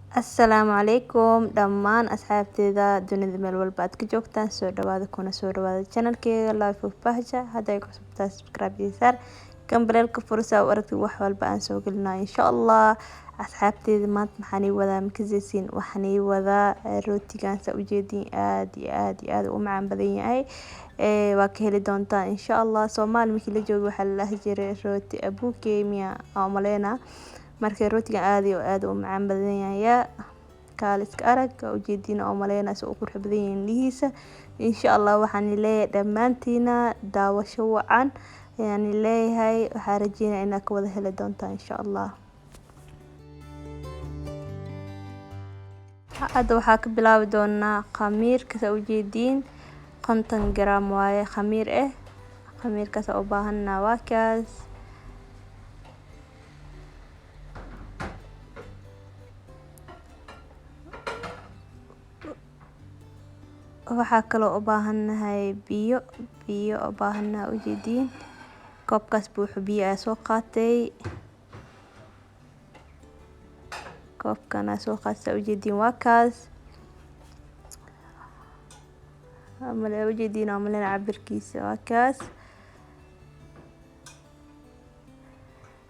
Assalaamu calaykum dhammaan asxaabteyda dunida meel walba aad ka joogtaan soo dhawaada kuna soo dhawaada channelkeyga Life of Bahja hadday ku subscribe saar kambalelka fursa u aragtid wax walba aan soo gelinayo insha Allah. Asxaabteyda maanta maxaan ii wadaa makasaysiin waxaan ii wadaa rootigan sa ujeedin aad u macaan badan yahay waa ka heli doontaa insha Allah. Soomaali markii la joogo waxaa la jiray rooti abuukey miya oo maleena markay rootigan aad u macaan badan yahay kaaliska arag ujeedin oo maleena soo qurux badan yahay lihiisa insha Allah. waxaan leeyahay dhamaantiina daawasho wacan yani leeyahay waxaan rajeynayaa inaad ka wada heli doontaan insha Allah. hadda waxaa ka bilaabi doonaa khamiirka sa ujeedin 50 gram waaye khamiir khamiirkaas u baahanaa waa kaas waxaa kaloo u baahanahay biyo u baahanaa ujeedin koobkaas buuxo biyo ayaa soo qaatay koobkana soo qaatay ujeedin waa kaas amala ujeedin amala cabirkiisa waa kaas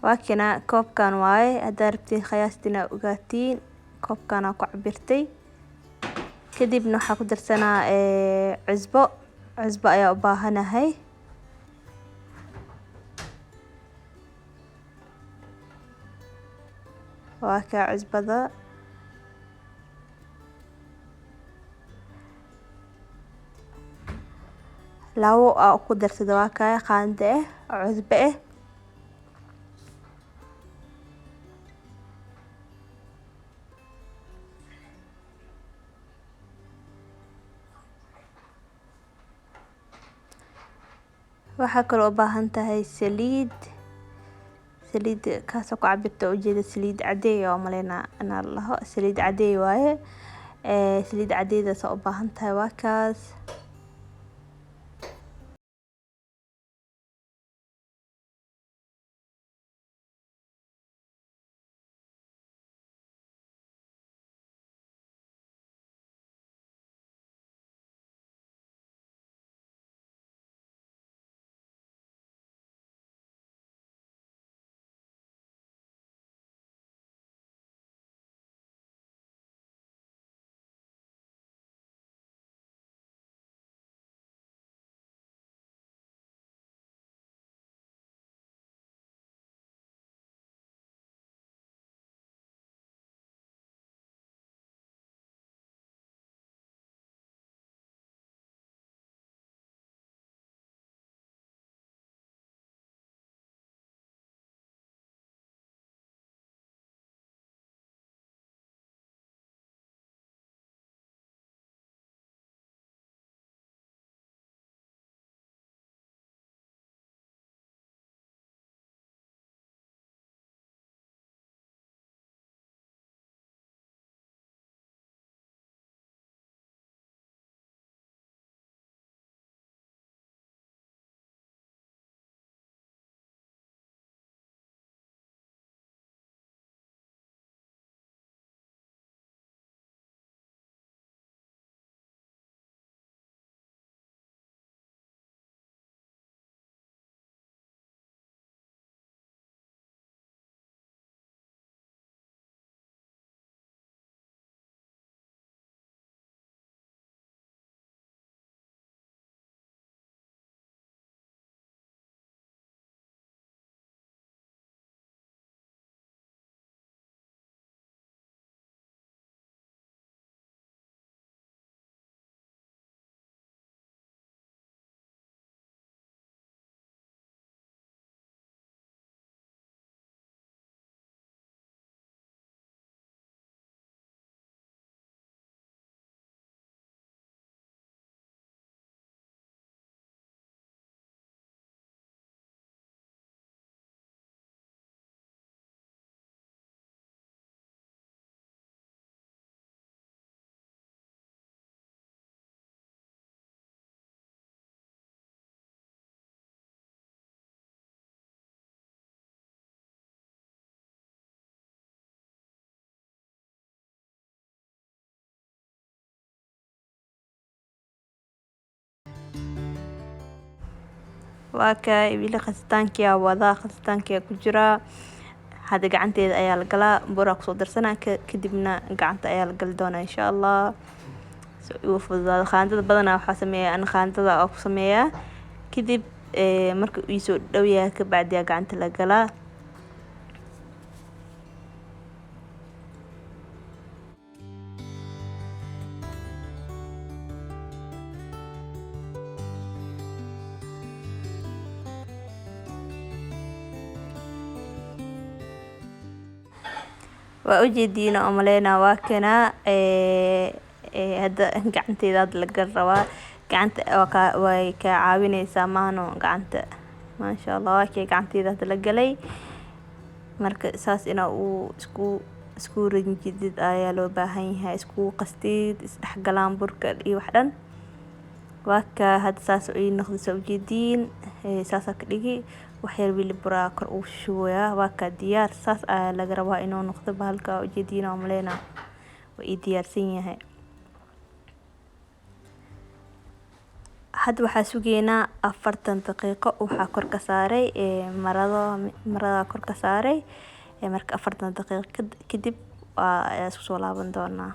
waa kana koobkan waaye hadda rabtiin qiyaastina ogaatiin koobkana ku cabirtay kadibna waxa ku darsanaa cusbo ayaa u baahanahay waa ka cusbada lawo ku darsada waa ka qaande cusbo waxaa kaloo u baahan tahay saliid kaas oo ku cabirta ujeeda saliid cadeey oo maleena ana laho saliid cadeey waaye saliid cadeeyda soo u baahan tahay waa kaas waa kay wili qasitaankiya wadaa qasitaankiya ku jiraa hada gacanteeda ayaa la galaa bura kusoo darsanaa kadibna gacanta ayaa la gali doonaa insha allah so igu fududaado qaandada badanaa waxaa sameeyaa an qaandada oo ku sameeyaa kadib marka uu soo dhow yahay ka bacdi gacanta la galaa waa ujeediina oo maleynaa waa kana hada gacanteeda la gal rabaa gacanta way ka caawinaysaa maano gacanta maasha Allah waa kay gacanteeda la galay marka saas ina uu isku rinjidid ayaa loo baahan yahay isku qastid isdhexgalaan burka iyo wax dhan waa ka had saas ay noqdo soo ujeediin saas ka dhigi wax yar wili bura kor u shubaya waa ka diyaar saas ayaa laga rabaa inuu noqdo bahalka ujeediina oo maleynaa way diyaarsan yahay had waxaa sugeynaa 40 daqiiqo waxaa kor ka saaray marada kor ka saaray marka 40 daqiiqo kadib ayaa isku soo laaban doonaa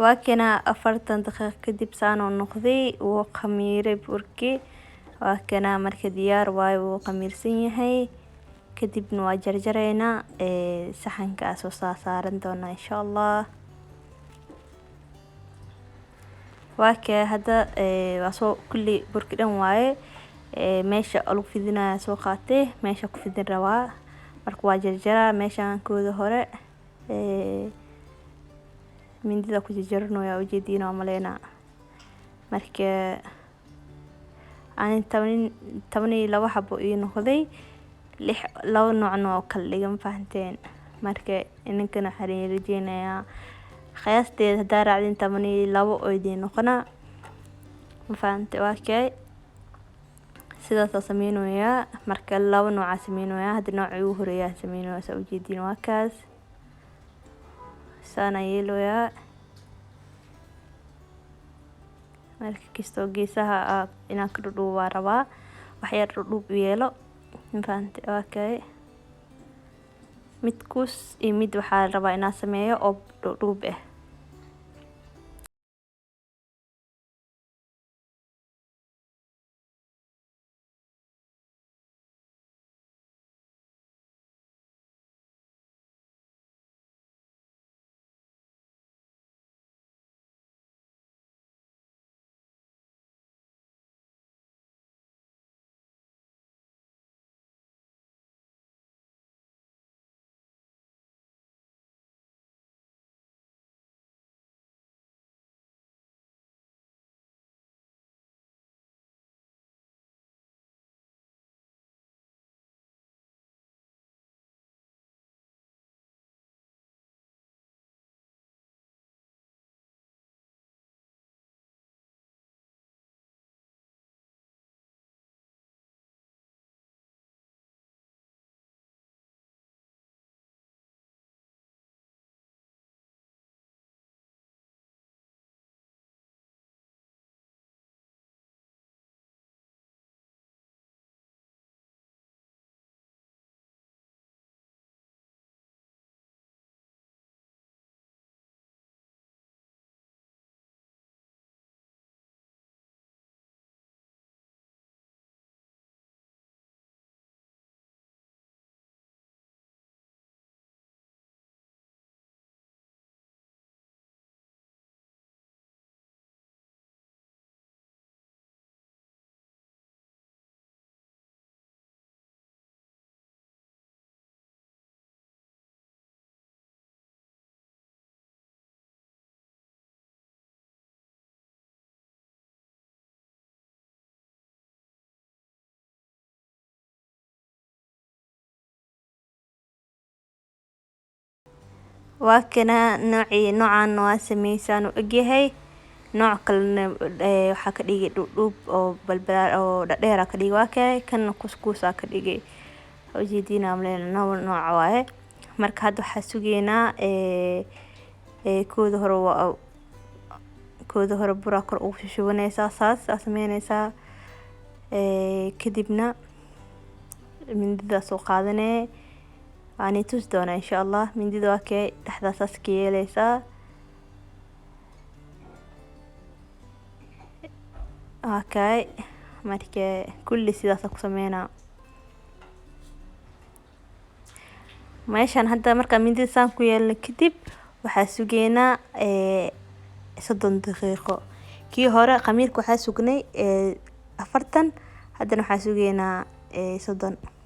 waa kana 40 daqiiqo kadib saan oo noqday uu khamiiray burki waa kana marka diyaar waayo uu khamiirsan yahay kadibna waa jarjareynaa saxanka soo saaran doonaa insha Allah waa ka hada waa soo kulli burki dhan waaye meesha lagu fidinaya soo qaatay meesha ku fidin rabaa marka waa jarjaraa meeshan kooda hore mindida ku jarjarnooya ujeediina maleena marka aan 12 xabo ii noqday laba noocna oo kala dhigan fahanteen marka ininkana xariir rajeenaya khayaasteeda hadaa raacdin 12 oo idin noqona fahanteen waa kay sidaas sameynooya marka laba nooc sameynooya hada nooca ugu horeeya sameynooya soo ujeediin waa kaas sana yeeloya marka kisto geesaha inaan ka dhudhuuba rabaa wax yar dhudhuub yeelo fahanteen waa kay mid kus iyo mid waxaa rabaa inaan sameeyo oo dhudhuub waa kana noocan waa sameeysan u egyahay nooc kalena waxa ka dhigay dhudhub oo balbalaar oo dheer ka dhigay waa kay kan kuskuusa ka dhigay ujeediina amleen nooc waaye marka hadda waxaa sugeynaa kooda hore buraa kor ugu shubanaysaa saas sameynaysaa kadibna mindida soo qaadanee ani tus doona insha Allah mindida waa kee dhexda saas ka yeelaysaa okay marka kulli sidaas ku sameynaa meeshan hadda marka mindida saan ku yeelno kadib waxaa sugeynaa 30 daqiiqo kii hore khamiirka waxaa sugnay 40 haddana waxaa sugeynaa 30